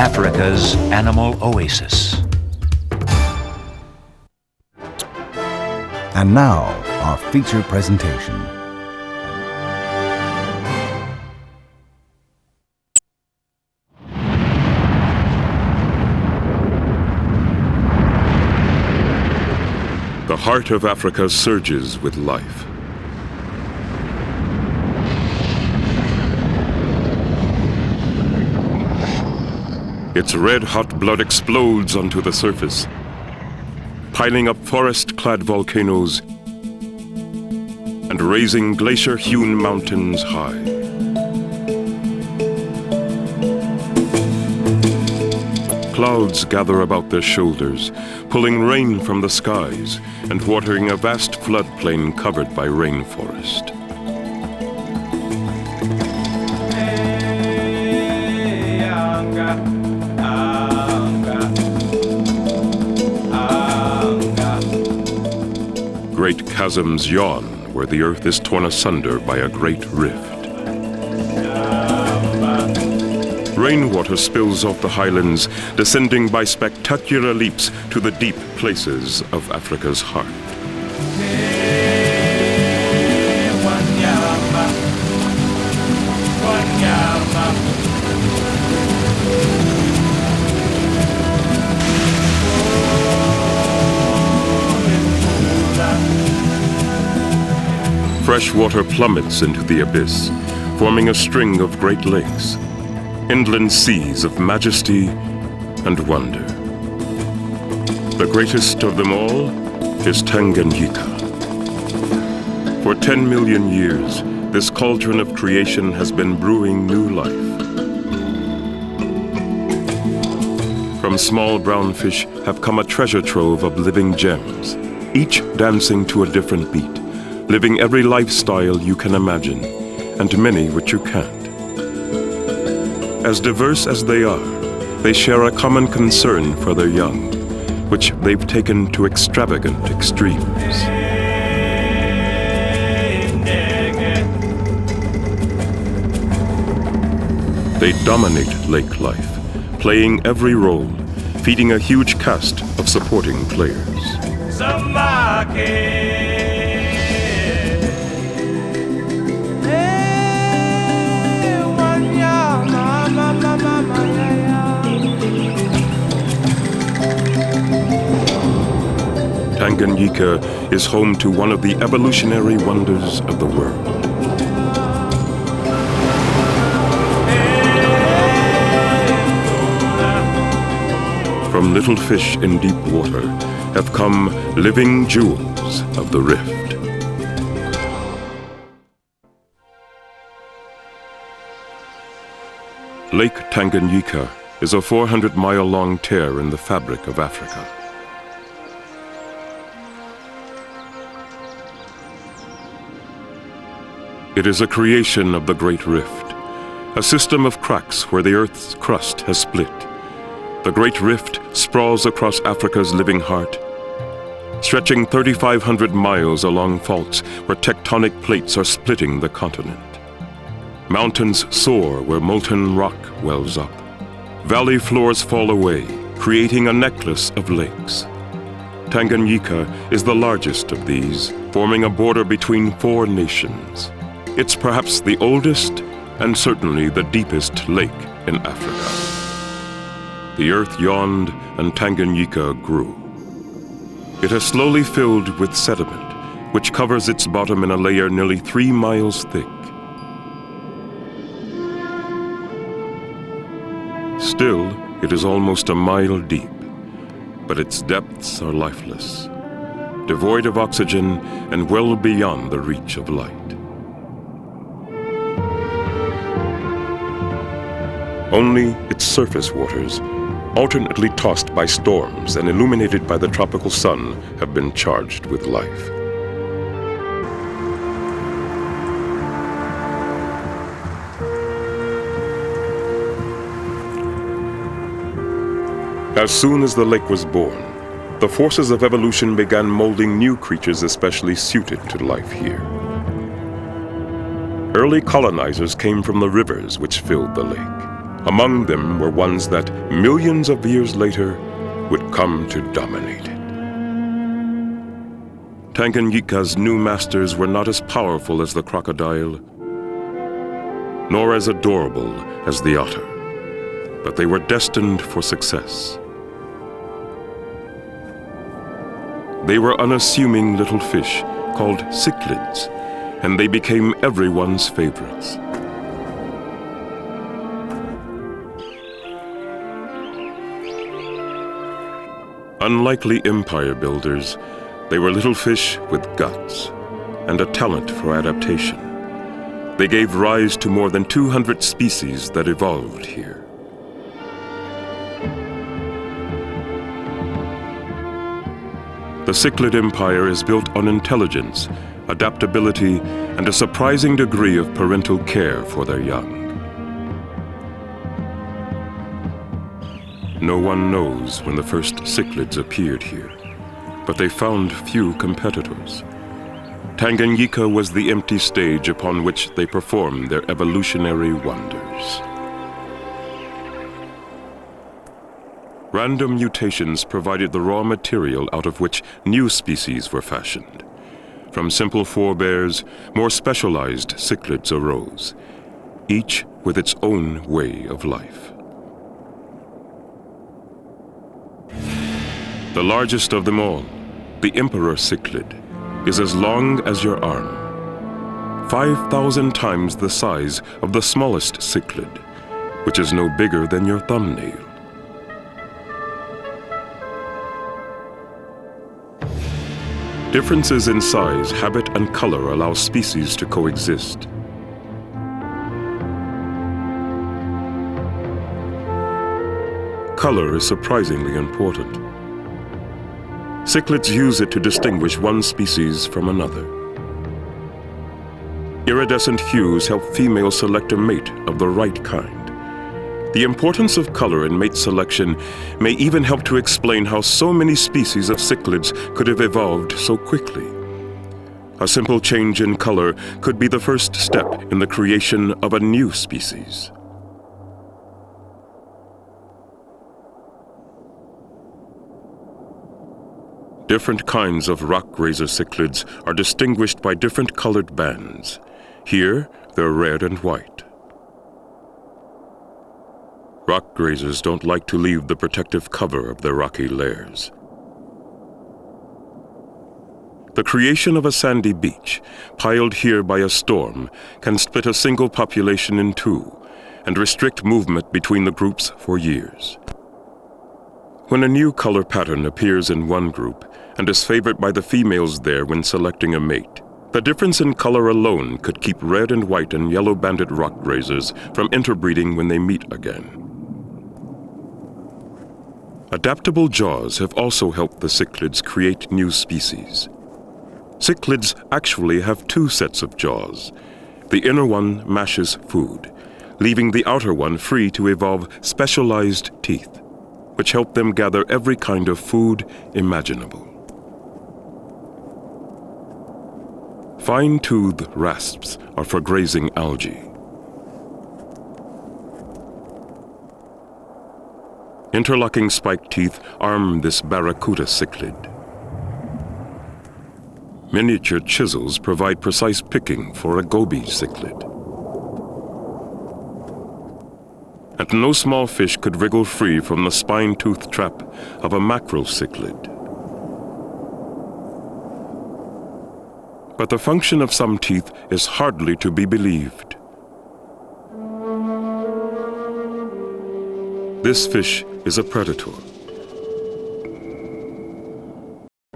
Africa's animal oasis. And now, our feature presentation. The heart of Africa surges with life. Its red-hot blood explodes onto the surface, piling up forest-clad volcanoes and raising glacier-hewn mountains high. Clouds gather about their shoulders, pulling rain from the skies and watering a vast floodplain covered by rainforest. Great chasms yawn where the earth is torn asunder by a great rift. Rainwater spills off the highlands, descending by spectacular leaps to the deep places of Africa's heart. Fresh water plummets into the abyss, forming a string of great lakes, inland seas of majesty and wonder. The greatest of them all is Tanganyika. For 10 million years, this cauldron of creation has been brewing new life. From small brown fish have come a treasure trove of living gems, each dancing to a different beat, living every lifestyle you can imagine, and many which you can't. As diverse as they are, they share a common concern for their young, which they've taken to extravagant extremes. They dominate lake life, playing every role, feeding a huge cast of supporting players. Tanganyika is home to one of the evolutionary wonders of the world. From little fish in deep water have come living jewels of the rift. Lake Tanganyika is a 400-mile-long tear in the fabric of Africa. It is a creation of the Great Rift, a system of cracks where the Earth's crust has split. The Great Rift sprawls across Africa's living heart, stretching 3,500 miles along faults where tectonic plates are splitting the continent. Mountains soar where molten rock wells up. Valley floors fall away, creating a necklace of lakes. Tanganyika is the largest of these, forming a border between 4 nations. It's perhaps the oldest and certainly the deepest lake in Africa. The earth yawned and Tanganyika grew. It has slowly filled with sediment, which covers its bottom in a layer nearly 3 miles thick. Still, it is almost a mile deep, but its depths are lifeless, devoid of oxygen and well beyond the reach of light. Only its surface waters, alternately tossed by storms and illuminated by the tropical sun, have been charged with life. As soon as the lake was born, the forces of evolution began molding new creatures especially suited to life here. Early colonizers came from the rivers which filled the lake. Among them were ones that millions of years later would come to dominate it. Tanganyika's new masters were not as powerful as the crocodile, nor as adorable as the otter, but they were destined for success. They were unassuming little fish called cichlids, and they became everyone's favorites. Unlikely empire builders, they were little fish with guts and a talent for adaptation. They gave rise to more than 200 species that evolved here. The Cichlid Empire is built on intelligence, adaptability, and a surprising degree of parental care for their young. No one knows when the first cichlids appeared here, but they found few competitors. Tanganyika was the empty stage upon which they performed their evolutionary wonders. Random mutations provided the raw material out of which new species were fashioned. From simple forebears, more specialized cichlids arose, each with its own way of life. The largest of them all, the emperor cichlid, is as long as your arm, 5,000 times the size of the smallest cichlid, which is no bigger than your thumbnail. Differences in size, habit, and color allow species to coexist. Color is surprisingly important. Cichlids use it to distinguish one species from another. Iridescent hues help females select a mate of the right kind. The importance of color in mate selection may even help to explain how so many species of cichlids could have evolved so quickly. A simple change in color could be the first step in the creation of a new species. Different kinds of rock-grazer cichlids are distinguished by different colored bands. Here, they're red and white. Rock grazers don't like to leave the protective cover of their rocky lairs. The creation of a sandy beach, piled here by a storm, can split a single population in two and restrict movement between the groups for years. When a new color pattern appears in one group and is favored by the females there when selecting a mate, the difference in color alone could keep red and white and yellow-banded rock grazers from interbreeding when they meet again. Adaptable jaws have also helped the cichlids create new species. Cichlids actually have two sets of jaws. The inner one mashes food, leaving the outer one free to evolve specialized teeth, which help them gather every kind of food imaginable. Fine-toothed rasps are for grazing algae. Interlocking spiked teeth arm this barracuda cichlid. Miniature chisels provide precise picking for a goby cichlid. And no small fish could wriggle free from the spine-toothed trap of a mackerel cichlid. But the function of some teeth is hardly to be believed. This fish is a predator.